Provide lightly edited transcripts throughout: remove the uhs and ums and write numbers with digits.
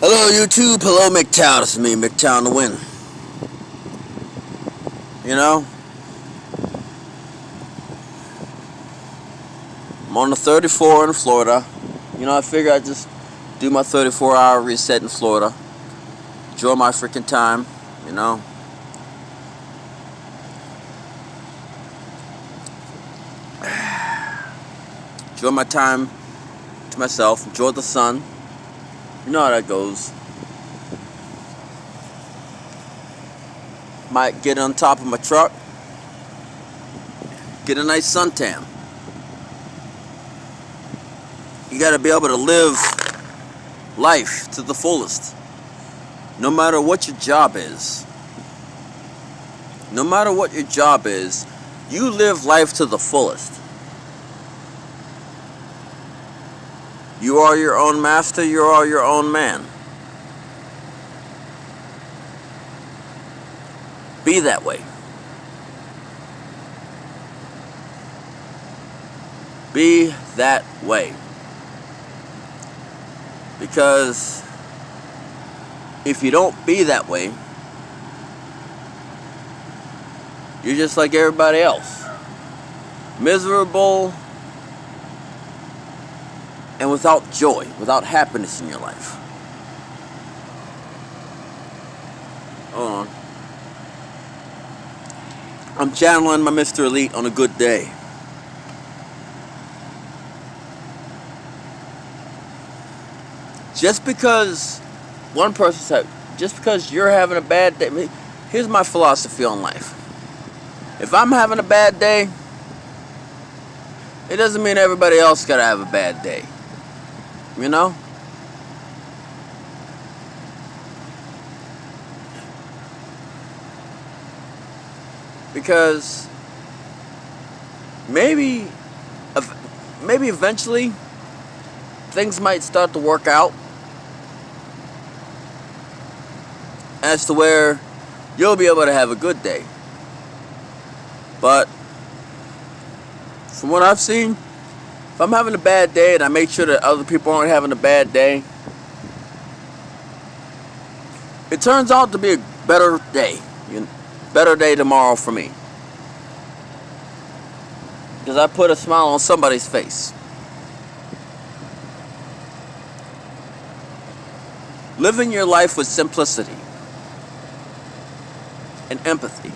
Hello YouTube, hello MGTOW, this is me, MGTOW to win. You know, I'm on the 34 in Florida. You know, I figure I'd just do my 34-hour reset in Florida. Enjoy my freaking time, you know. Enjoy my time to myself, enjoy the sun. You know how that goes. Might get on top of my truck, get a nice suntan. You gotta be able to live life to the fullest. No matter what your job is. No matter what your job is, you live life to the fullest. You are your own master, you are your own man. Be that way. Be that way. Because if you don't be that way, you're just like everybody else. Miserable and without joy, without happiness in your life. Hold on. I'm channeling my Mr. Elite on a good day. Just because one person said, just because you're having a bad day, here's my philosophy on life. If I'm having a bad day, it doesn't mean everybody else gotta have a bad day. You know? Because maybe eventually things might start to work out as to where you'll be able to have a good day. But from what I've seen, if I'm having a bad day and I make sure that other people aren't having a bad day, it turns out to be a better day. Better day tomorrow for me. Because I put a smile on somebody's face. Living your life with simplicity and empathy.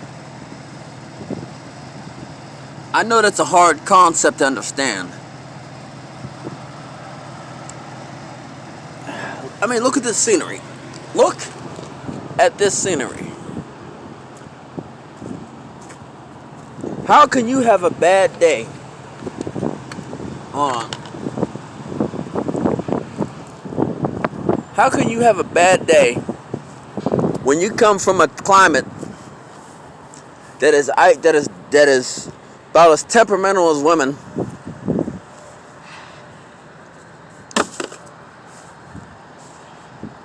I know that's a hard concept to understand. I mean, look at this scenery. Look at this scenery. How can you have a bad day? Hold on. How can you have a bad day when you come from a climate that is about as temperamental as women?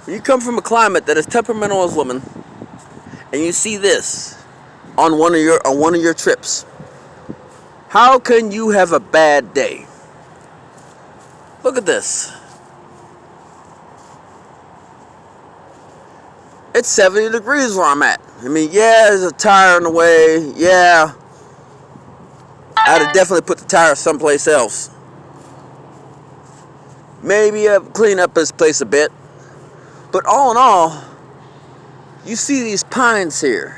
When you come from a climate that is temperamental as women, and you see this on one of your trips, how can you have a bad day? Look at this. It's 70 degrees where I'm at. I mean, yeah, there's a tire in the way. Yeah, I'd have definitely put the tire someplace else. Maybe clean up this place a bit. But all in all, you see these pines here.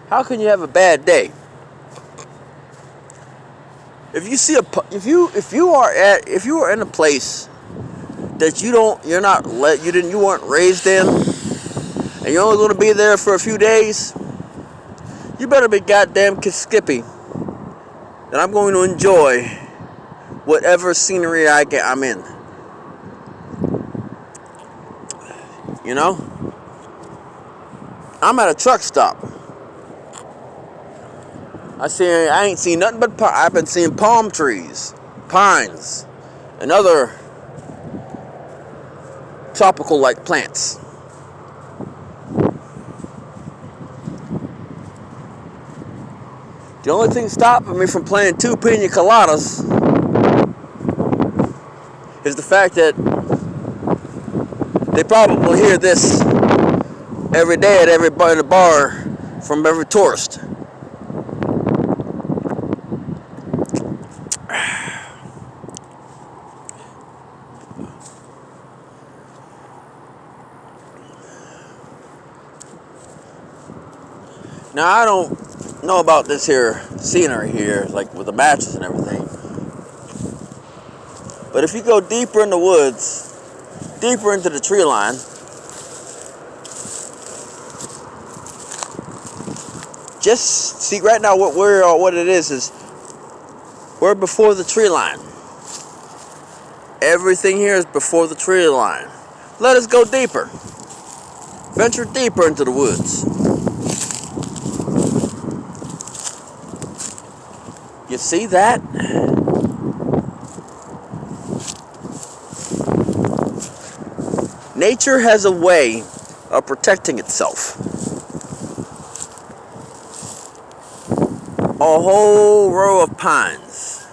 How can you have a bad day? If you are in a place that you weren't raised in, and you're only going to be there for a few days, you better be goddamn skippy that I'm going to enjoy whatever scenery I'm in. You know, I'm at a truck stop. I ain't seen nothing but I've been seeing palm trees, pines, and other tropical-like plants. The only thing stopping me from playing 2 pina coladas is the fact that They probably hear this every day at every bar in the bar from every tourist. Now I don't know about this here scenery here, like with the matches and everything. But if you go deeper in the woods, deeper into the tree line, just see right now what it is we're before the tree line. Everything here is before the tree line. Let us go deeper. Venture deeper into the woods. You see that? Nature has a way of protecting itself. A whole row of pines,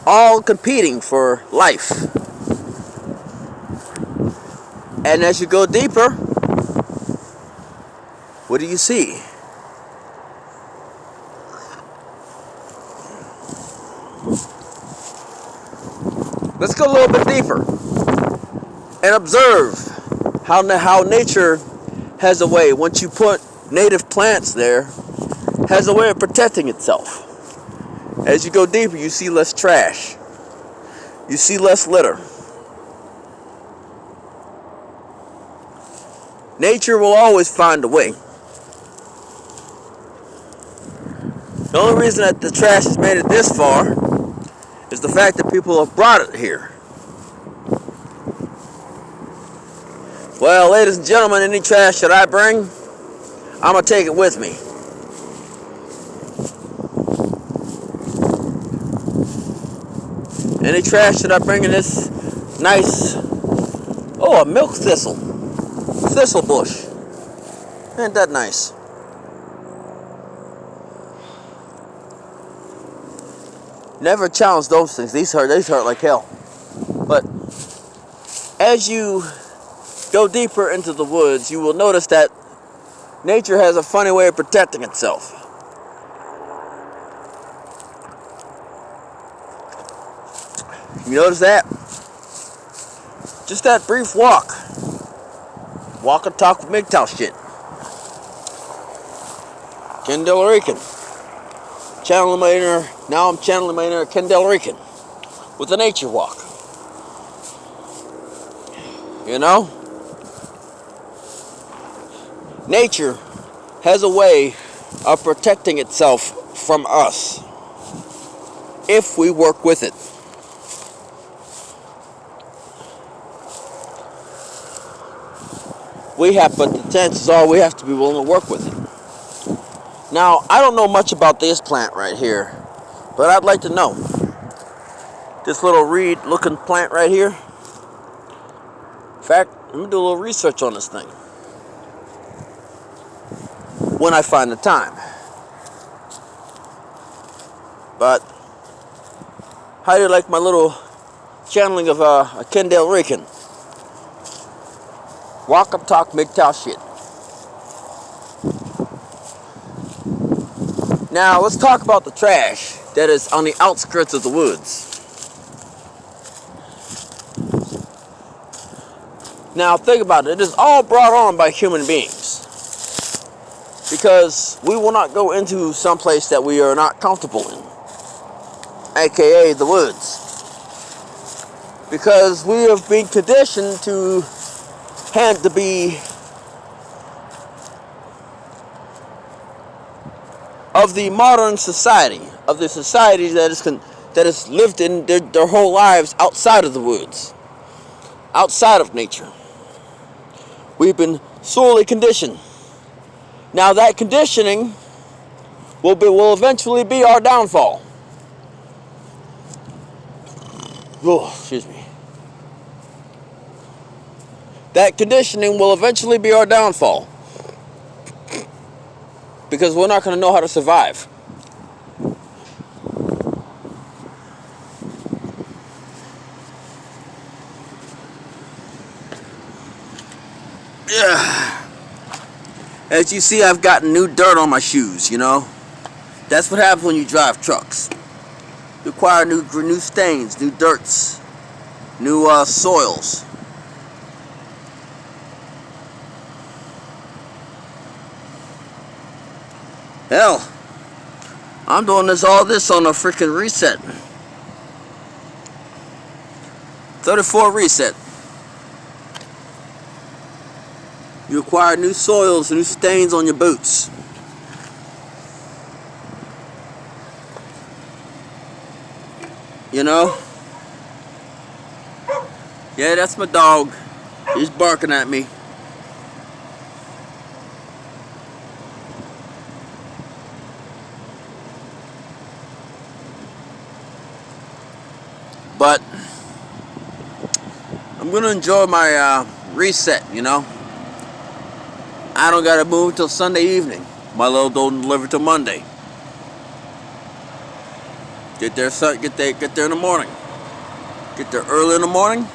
all competing for life. And as you go deeper, what do you see? Let's go a little bit deeper and observe how nature has a way, once you put native plants there, has a way of protecting itself. As you go deeper, you see less trash. You see less litter. Nature will always find a way. The only reason that the trash has made it this far is the fact that people have brought it here. Well, ladies and gentlemen, any trash that I bring, I'm going to take it with me. Any trash that I bring in this nice, a milk thistle bush. Ain't that nice? Never challenge those things. These hurt like hell. But as you go deeper into the woods, you will notice that nature has a funny way of protecting itself. You notice that? Just that brief walk. Walk and talk with MGTOW shit. Kendall Rican. Now I'm channeling my inner Kendall Rican with a nature walk. You know? Nature has a way of protecting itself from us if we work with it. But the chances are we have to be willing to work with it. Now, I don't know much about this plant right here, but I'd like to know. This little reed looking plant right here. In fact, let me do a little research on this thing when I find the time. But how do you like my little channeling of a Kendall Rican? Walk up, talk, MGTOW shit. Now, let's talk about the trash that is on the outskirts of the woods. Now, think about it. It is all brought on by human beings. Because we will not go into some place that we are not comfortable in, aka the woods. Because we have been conditioned to be of the modern society, of the society that has lived in their whole lives outside of the woods, outside of nature. We've been sorely conditioned. Now that conditioning will eventually be our downfall. Oh, excuse me. That conditioning will eventually be our downfall. Because we're not going to know how to survive. Yeah. As you see, I've gotten new dirt on my shoes, you know. That's what happens when you drive trucks. You acquire new stains, new dirts, new soils. Hell, I'm doing all this on a freaking reset. 34 reset. You acquire new soils, new stains on your boots. You know? Yeah, that's my dog. He's barking at me. But I'm gonna enjoy my reset, you know? I don't gotta move till Sunday evening. My little don't deliver till Monday. Get there in the morning. Get there early in the morning.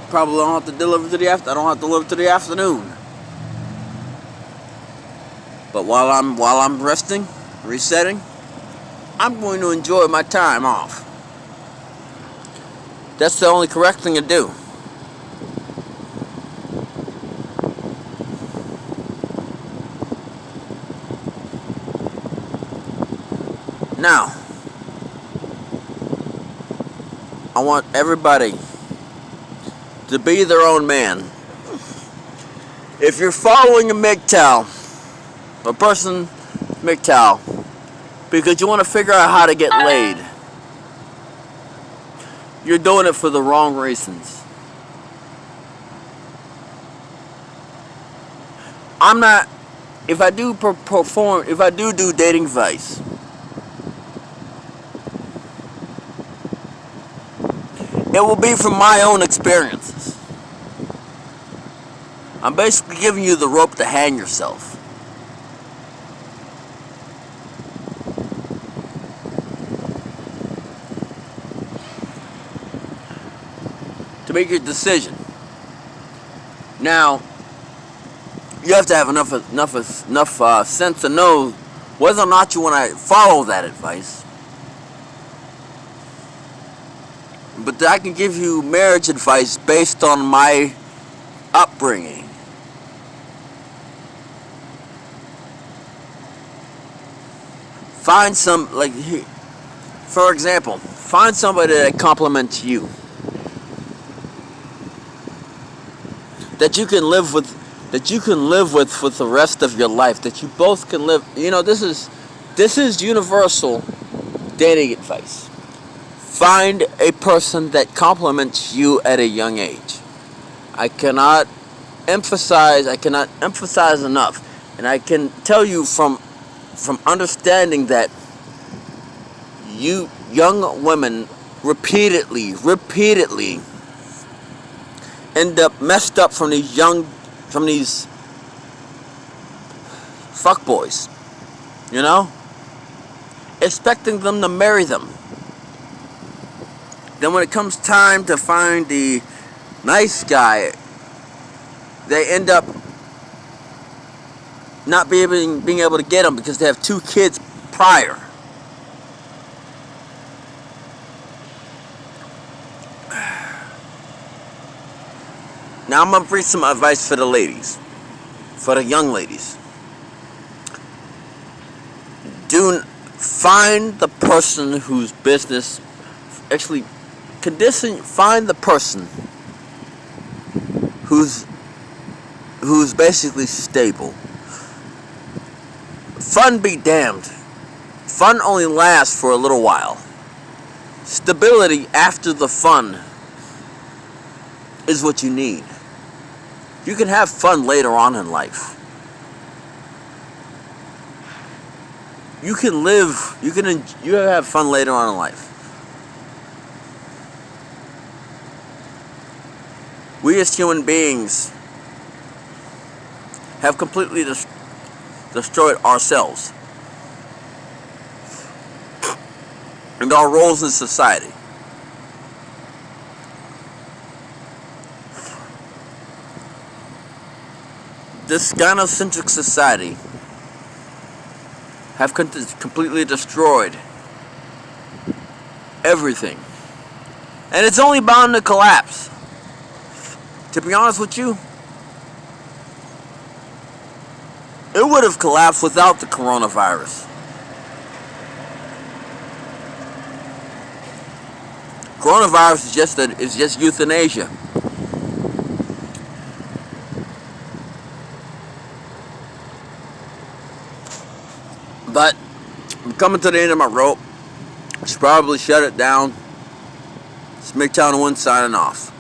Probably don't have to deliver to the I don't have to deliver to the afternoon. But while I'm resting, resetting, I'm going to enjoy my time off. That's the only correct thing to do. Now, I want everybody to be their own man. If you're following a MGTOW, a person MGTOW, because you want to figure out how to get laid, you're doing it for the wrong reasons. I'm not, if I do do dating advice, it will be from my own experiences. I'm basically giving you the rope to hang yourself. To make your decision. Now, you have to have enough sense to know whether or not you want to follow that advice. But I can give you marriage advice based on my upbringing. Find for example, find somebody that compliments you. That you can live with for the rest of your life. That you both can live. You know, this is universal dating advice. Find a person that compliments you at a young age. I cannot emphasize enough, and I can tell you from understanding that you young women repeatedly end up messed up from these fuckboys, you know, expecting them to marry them. Then when it comes time to find the nice guy, they end up not being able to get them because they have 2 kids prior. Now I'm going to bring some advice for the ladies, for the young ladies. Find the person whose business, find the person who's basically stable. Fun be damned. Fun only lasts for a little while. Stability after the fun is what you need. You can have fun later on in life. You have fun later on in life. We as human beings have completely destroyed ourselves and our roles in society. this gynocentric society have completely destroyed everything. And it's only bound to collapse. To be honest with you, it would have collapsed without the coronavirus. Coronavirus is just euthanasia. But I'm coming to the end of my rope. Should probably shut it down. It's MGTOW-1 signing off.